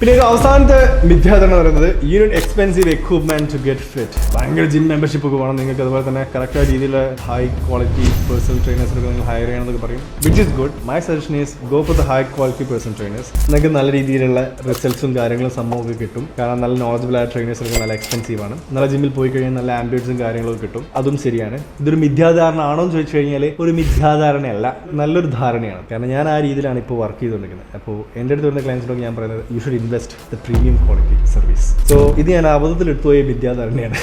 പിന്നെ ഒരു അവസാനത്തെ മിഥ്യാധാരണ എന്ന് പറയുന്നത് you need expensive equipment to get fit. ഭയങ്കര ജിം മെമ്പർഷിപ്പ് ഒക്കെ വേണം നിങ്ങൾക്ക്, അതുപോലെ തന്നെ കറക്റ്റ് രീതിയിലുള്ള ഹൈ ക്വാളിറ്റി പേഴ്സണൽ ട്രെയിനേഴ്സിനൊക്കെ നിങ്ങൾ ഹയർ ചെയ്യണമെന്നൊക്കെ പറയും, which is good. My suggestion is go for the high quality personal trainers. നിങ്ങൾക്ക് നല്ല രീതിയിലുള്ള റിസൾട്ട്സും കാര്യങ്ങളും സംഭവമൊക്കെ കിട്ടും. കാരണം നല്ല നോളജബിൾ ആയ ട്രെയിനേഴ്സൊക്കെ നല്ല എക്സ്പെൻസീവ് ആണ്. നല്ല ജിമ്മിൽ പോയി കഴിഞ്ഞാൽ നല്ല ആംബിയൻസും കാര്യങ്ങളൊക്കെ കിട്ടും. അതും ശരിയാണ്. ഇതൊരു മിഥ്യാധാരണ ആണോ എന്ന് ചോദിച്ചു കഴിഞ്ഞാൽ ഒരു മിഥ്യാധാരണയല്ല, നല്ലൊരു ധാരണയാണ്. കാരണം ഞാൻ ആ രീതിയിലാണ് ഇപ്പോൾ വർക്ക് ചെയ്തുകൊണ്ടിരിക്കുന്നത്. അപ്പോൾ എൻ്റെ അടുത്ത് വരുന്ന ക്ലയൻസിനോട് ഞാൻ പറയുന്നത് you should invest the premium quality service. So ഇത് ഞാൻ അബദ്ധത്തിൽ എടുത്തുപോയ വിദ്യാധാരണയാണ്,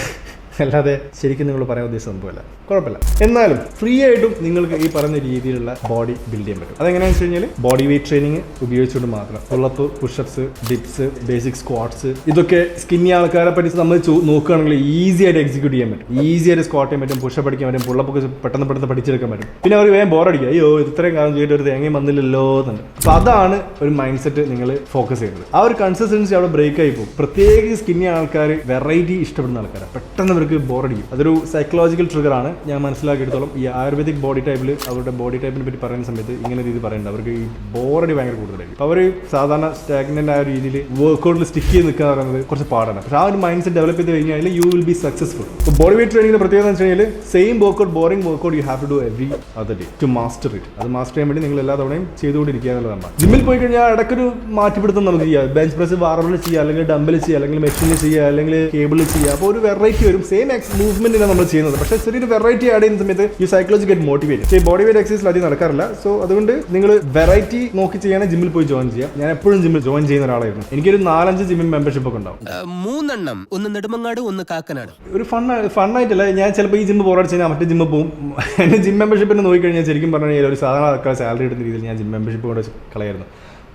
അല്ലാതെ ശരിക്കും നിങ്ങൾ പറയാൻ ഉദ്ദേശിച്ച സംഭവമല്ല. കുഴപ്പമില്ല. എന്നാലും ഫ്രീ ആയിട്ടും നിങ്ങൾക്ക് ഈ പറഞ്ഞ രീതിയിലുള്ള ബോഡി ബിൽഡ് ചെയ്യാൻ പറ്റും. അതെങ്ങനെയാണെന്ന് വെച്ച് കഴിഞ്ഞാൽ ബോഡി വെയിറ്റ് ട്രെയിനിങ് ഉപയോഗിച്ചുകൊണ്ട് മാത്രം. Pullup, push-ups, dips, basic squats, ഇതൊക്കെ സ്കിന്നി ആൾക്കാരെ പറ്റി നമ്മൾ നോക്കുകയാണെങ്കിൽ ഈസി ആയിട്ട് എക്സിക്യൂട്ട് ചെയ്യാൻ പറ്റും. ഈസി ആയിട്ട് സ്ക്വാട്ട് ചെയ്യാൻ പറ്റും, പുഷപ്പ് പഠിക്കാൻ പറ്റും, പുള്ളപ്പൊക്കെ പെട്ടെന്ന് പഠിച്ചെടുക്കാൻ പറ്റും. പിന്നെ അവർ വേഗം ബോറടിക്കുക, അയ്യോ ഇത്രയും കാലം ചെയ്തിട്ട് ഒരു തേങ്ങയും വന്നില്ലല്ലോ എന്നുണ്ട്. അപ്പോൾ അതാണ് ഒരു മൈൻഡ് സെറ്റ് നിങ്ങൾ ഫോക്കസ് ചെയ്യുന്നത്. ആ ഒരു കൺസിസ്റ്റൻസി അവിടെ ബ്രേക്ക് ആയി പോകും. പ്രത്യേകിച്ച് സ്കിന്നി ആൾക്കാർ, വെറൈറ്റി ഇഷ്ടപ്പെടുന്ന ആൾക്കാർ പെട്ടെന്ന് അവർക്ക് ബോറടിക്കും. അതൊരു സൈക്കോളജിക്കൽ ട്രിഗർ ആണ്. ഞാൻ മനസ്സിലാക്കിയെടുത്തോളം ഈ ആയുർവേദിക് ബോഡി ടൈപ്പിൽ അവരുടെ ബോഡി ടൈപ്പിനെ പറ്റി പറയുന്ന സമയത്ത് ഇങ്ങനെ രീതി പറയുന്നുണ്ട്, അവർക്ക് ഈ ബോറടി ഭയങ്കര കൂടുതലായിരിക്കും. അവർ സാധാരണ സ്റ്റാഗ്നന്റ് ആയ രീതിയിൽ വർക്കൗട്ടിൽ സ്റ്റിക്ക് ചെയ്ത് നിൽക്കുക എന്ന് പറയുന്നത് കുറച്ച് പാടാണ്. പക്ഷേ ആ ഒരു മൈൻഡ് സെറ്റ് ഡെവലപ്പ് ചെയ്ത് കഴിഞ്ഞാൽ യു വിൽ ബി സക്സസ്ഫുൾ. ഇപ്പോൾ ബോഡി വെയിറ്റ് ട്രെയിനിങ്ങിന്റെ പ്രത്യേകത എന്ന് വെച്ച് കഴിഞ്ഞാൽ same workout, boring workout you have to do every other day to master it. അത് മാസ്റ്റർ ചെയ്യാൻ വേണ്ടി നിങ്ങൾ എല്ലാ തവണയും ചെയ്തുകൊണ്ടിരിക്കുക എന്നുള്ളതാണ്. ജിമ്മിൽ പോയി കഴിഞ്ഞാൽ ഇടയ്ക്കൊരു മാറ്റിപ്പിടുത്തം നമുക്ക് ചെയ്യാം. ബെഞ്ച് പ്രസ് ബാർബിൾ ചെയ്യുക, അല്ലെങ്കിൽ ഡംബിൾ ചെയ്യുക, അല്ലെങ്കിൽ മെഷീനിൽ ചെയ്യുക, അല്ലെങ്കിൽ കേബിളിൽ ചെയ്യുക. അപ്പോൾ ഒരു വെറൈറ്റി വരും. സെയിം മൂവ്മെന്റിനാണ് നമ്മൾ ചെയ്യുന്നത്, പക്ഷേ ചെറിയൊരു വെറൈറ്റി ആഡ് ചെയ്യുന്ന സമയത്ത് ഈ സൈക്കോളജി ഗെറ്റ് മോട്ടിവേറ്റ്. പക്ഷേ ബോഡി വെയിറ്റ് എക്സസൈസിൽ അധികം നടക്കാറില്ല. സോ അതുകൊണ്ട് നിങ്ങൾ വെറൈറ്റി നോക്കി ചെയ്യാൻ ജിമ്മിൽ പോയി ജോയിൻ ചെയ്യാം. ഞാൻ എപ്പോഴും ജിമ്മിൽ ജോയിൻ ചെയ്യുന്ന ഒരാളായിരുന്നു. എനിക്കൊരു 4-5 ജിമ്മിൽ മെമ്പർഷിപ്പ് ഒക്കെ ഉണ്ടാവും. 3 ഒന്ന് നെടുമങ്ങാട്, ഒന്ന് കാക്കനാട്. ഒരു ഫണ്ണായിട്ടല്ല. ഞാൻ ചിലപ്പോൾ ഈ ജിമ്മ് ബോറടിച്ച് കഴിഞ്ഞാൽ മറ്റേ ജിമ്മിൽ പോകും. എൻ്റെ ജിം മെമ്പർഷിപ്പിനെ നോക്കിക്കഴിഞ്ഞാൽ ശരിക്കും പറഞ്ഞു കഴിഞ്ഞാൽ ഒരു സാധാരണ ആൾക്കാർ സാലറി എടുക്കുന്ന രീതിയിൽ ഞാൻ ജിം മെമ്പർഷിപ്പ് കൊണ്ട് കളയായിരുന്നു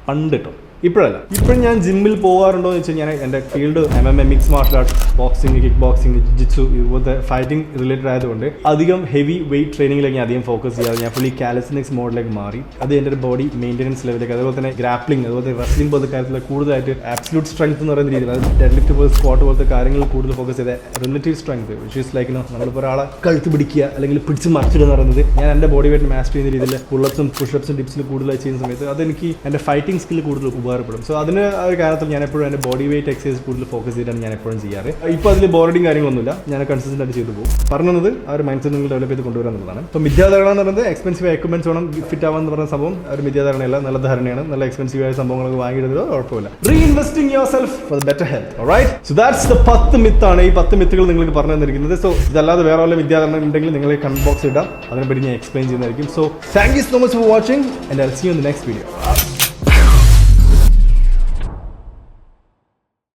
പണ്ട് കേട്ടോ. ഇപ്പോഴല്ല. ഇപ്പോഴും ഞാൻ ജിമ്മിൽ പോകാറുണ്ടോ എന്ന് വെച്ച് കഴിഞ്ഞാൽ എൻ്റെ field MMA, mix martial arts, boxing, kick boxing, jitsu, ഇതുപോലത്തെ ഫൈറ്റിംഗ് റിലേറ്റഡ് ആയതുകൊണ്ട് അധികം ഹെവി വെയിറ്റ് ട്രെയിനിങ്ങിലേക്ക് ഞാൻ അധികം ഫോക്കസ് ചെയ്യാതെ ഞാൻ ഫുള്ളി കാലിസ്തനിക്സ് മോഡിലേക്ക് മാറി. അത് എൻ്റെ ഒരു ബോഡി മെയിൻ്റെനൻസ് ലെവലിലേക്ക്, അതുപോലെ തന്നെ ഗ്രാപ്ലിംഗ്, അതുപോലെ റെസ്ലിംഗ് പോലത്തെ കാര്യത്തിൽ കൂടുതലായിട്ട് ആബ്സല്യൂട്ട് സ്ട്രെങ്ത് എന്ന് പറയുന്ന രീതിയിൽ, അതായത് ഡെഡ് ലിഫ്റ്റ് പോലെ സ്ക്വാട്ട് പോലത്തെ കാര്യങ്ങളിൽ കൂടുതൽ ഫോക്കസ് ചെയ്ത relative strength, which is like നമ്മളിപ്പോൾ ഒരാളെ കഴുത്ത് പിടിക്കുക അല്ലെങ്കിൽ പിടിച്ച് മറിച്ചിടുക എന്ന് പറയുന്നത് ഞാൻ എൻ്റെ ബോഡി വെയിറ്റ് മാസ്റ്റർ ചെയ്യുന്ന രീതിയിൽ പുള്ളപ്സും പുഷപ്സും ഡിപ്സിൽ കൂടുതലായി ചെയ്യുന്ന സമയത്ത് അതെനിക്ക് എൻ്റെ ഫൈറ്റിംഗ് സ്കില്ല് കൂടുതൽ ഉപകാരപ്പെടും. സോ അതിന് ആ ഒരു കാര്യത്തിൽ ഞാൻ എപ്പോഴും എൻ്റെ ബോഡി വെയിറ്റ് എക്സസൈസ് കൂടുതൽ ഫോക്കസ് ചെയ്തിട്ടാണ് ഞാൻ എപ്പോഴും ചെയ്യാറ്. ഇപ്പോൾ അതിൽ ബോർഡിങ് കാര്യങ്ങളൊന്നുമില്ല, ഞാൻ കൺസിസ്റ്റൻ്റ് ആയിട്ട് ചെയ്തു പോകും. പറഞ്ഞത് ആ ഒരു മൈൻഡ് സെറ്റ് നിങ്ങൾ ഡെവലപ്പ് ചെയ്ത് കൊണ്ടുവരാൻ എന്നുള്ളതാണ്. അപ്പോൾ മിഥ്യാധാരണ എന്ന് പറയുന്നത് എക്സ്പെൻസീവ് എക്യുപ്മെന്റ്സ് വേണം ഫിറ്റ് ആവാന്ന് പറയുന്ന സംഭവം ഒരു മിഥ്യാധാരണയല്ല, നല്ല ധാരണയാണ്. നല്ല എക്സ്പെൻസീവ് ആയ സംഭവങ്ങളൊക്കെ വാങ്ങിയിടുന്നതോ കുഴപ്പമില്ല. Reinvesting yourself for better health. Alright, so that's the 10 മിത്താണ്. ഈ 10 മിത്തുകൾ നിങ്ങൾക്ക് പറഞ്ഞു തന്നിരിക്കുന്നത്. സോ ഇതല്ലാതെ വേറെ വല്ല മിഥ്യാധാരണ ഉണ്ടെങ്കിൽ നിങ്ങൾ കമന്റ് ബോക്സ് ഇടാം, അതിനെപ്പറ്റി ഞാൻ എക്സ്പ്ലെയിൻ ചെയ്യുന്നതായിരിക്കും. So thank you so much for watching and I will see you in the next video.